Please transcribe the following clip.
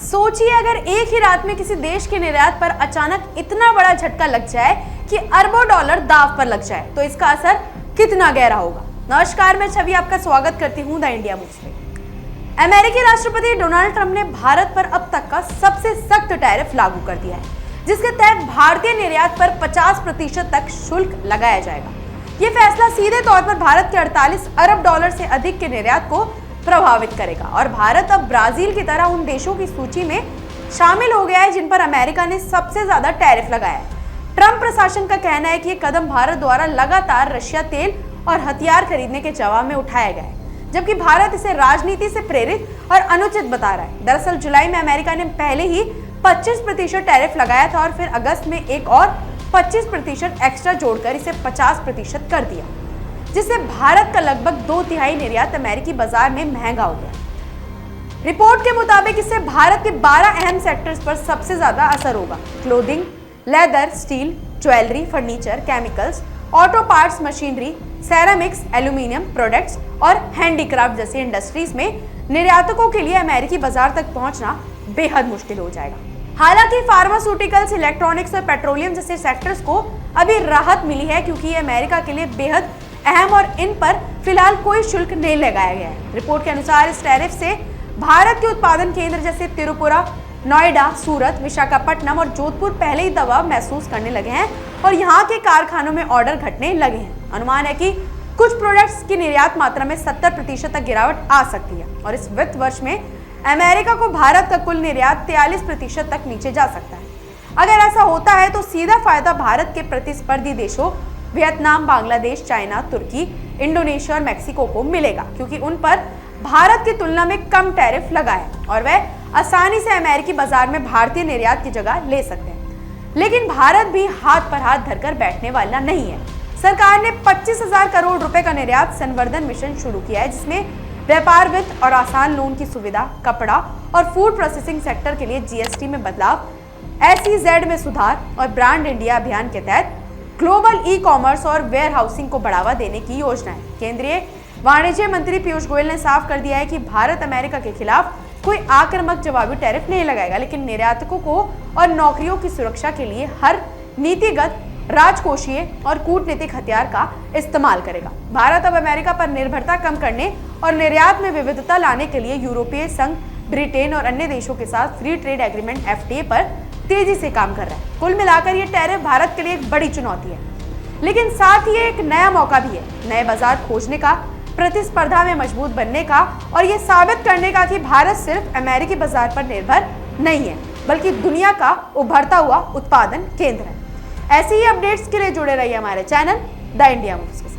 सोचिए अगर एक ही रात में किसी देश के निर्यात पर अचानक इतना बड़ा झटका लग जाए कि अरबों डॉलर दांव पर लग जाए तो इसका असर कितना गहरा होगा। नमस्कार, मैं छवि आपका स्वागत करती हूं द इंडिया मूव्स में। अमेरिकी राष्ट्रपति डोनाल्ड ट्रंप ने भारत पर अब तक का सबसे सख्त टैरिफ लागू कर दिया है, जिसके तहत भारतीय निर्यात पर 50% तक शुल्क लगाया जाएगा। ये फैसला सीधे तौर पर भारत के 48 अरब डॉलर से अधिक के निर्यात को प्रभावित करेगा और भारत अब ब्राजील की तरह उन देशों की सूची में शामिल हो गया है जिन पर अमेरिका ने सबसे ज्यादा टैरिफ लगाया है। ट्रंप प्रशासन का कहना है कि ये कदम भारत द्वारा लगातार रशिया तेल और हथियार खरीदने के जवाब में उठाया गया है, जबकि भारत इसे राजनीति से प्रेरित और अनुचित बता रहा है। दरअसल जुलाई में अमेरिका ने पहले ही 25% टैरिफ लगाया था और फिर अगस्त में एक और 25% एक्स्ट्रा जोड़कर इसे 50% कर दिया, जिससे भारत का लगभग 2/3 निर्यात अमेरिकी बाजार में महंगा हो गया। रिपोर्ट के मुताबिक इससे भारत के 12 अहम सेक्टर्स पर सबसे ज्यादा असर होगा। Clothing, leather, steel, jewellery, furniture, chemicals, auto parts, machinery, ceramics, aluminium products और हैंडीक्राफ्ट जैसी इंडस्ट्रीज में निर्यातकों के लिए अमेरिकी बाजार तक पहुंचना बेहद मुश्किल हो जाएगा। हालांकि फार्मास्यूटिकल्स, इलेक्ट्रॉनिक्स और पेट्रोलियम जैसे सेक्टर्स को अभी राहत मिली है क्योंकि ये अमेरिका के लिए बेहद अहम और इन पर फिलहाल कोई शुल्क नहीं लगाया गया है। रिपोर्ट के अनुसार इस टैरिफ से भारत के उत्पादन केंद्र जैसे तिरुपुरा, नोएडा, सूरत, विशाखापट्टनम और जोधपुर पहले ही दबाव महसूस करने लगे हैं और यहाँ के कारखानों में ऑर्डर घटने लगे हैं। अनुमान है कि कुछ प्रोडक्ट्स की निर्यात मात्रा में 70% तक गिरावट आ सकती है और इस वित्त वर्ष में अमेरिका को भारत का कुल निर्यात 43% तक नीचे जा सकता है। अगर ऐसा होता है तो सीधा फायदा भारत के प्रतिस्पर्धी देशों वियतनाम, बांग्लादेश, चाइना, तुर्की, इंडोनेशिया और मेक्सिको को मिलेगा, क्योंकि उन पर भारत की तुलना में कम टैरिफ लगा है और वह आसानी से अमेरिकी बाजार में भारतीय निर्यात की जगह ले सकते हैं। लेकिन भारत भी हाथ पर हाथ धरकर बैठने वाला नहीं है। सरकार ने 25,000 करोड़ रुपए का निर्यात संवर्धन मिशन शुरू किया है, जिसमें व्यापार वित्त और आसान लोन की सुविधा, कपड़ा और फूड प्रोसेसिंग सेक्टर के लिए जीएसटी में बदलाव, SEZ में सुधार और ब्रांड इंडिया अभियान के तहत ग्लोबल ई कॉमर्स और वेयर हाउसिंग को बढ़ावा देने की योजना है। केंद्रीय वाणिज्य मंत्री पीयूष गोयल ने साफ कर दिया है कि भारत अमेरिका के खिलाफ कोई आक्रामक जवाबी टैरिफ नहीं लगाएगा, लेकिन निर्यातकों को और नौकरियों की सुरक्षा के लिए हर नीतिगत, राजकोषीय और कूटनीतिक हथियार का इस्तेमाल करेगा। भारत अब अमेरिका पर निर्भरता कम करने और निर्यात में विविधता लाने के लिए यूरोपीय संघ, ब्रिटेन और अन्य देशों के साथ फ्री ट्रेड एग्रीमेंट FTA पर तेजी से काम कर रहा है। कुल मिलाकर ये टैरिफ भारत के लिए एक बड़ी चुनौती है, लेकिन साथ ही एक नया मौका भी है, नए बाजार खोजने का, प्रतिस्पर्धा में मजबूत बनने का और ये साबित करने का कि भारत सिर्फ अमेरिकी बाजार पर निर्भर नहीं है, बल्कि दुनिया का उभरता हुआ उत्पादन केंद्र है। ऐसे ही अपडेट्स के लिए जुड़े रहिए हमारे चैनल द इंडिया मूव्स के साथ।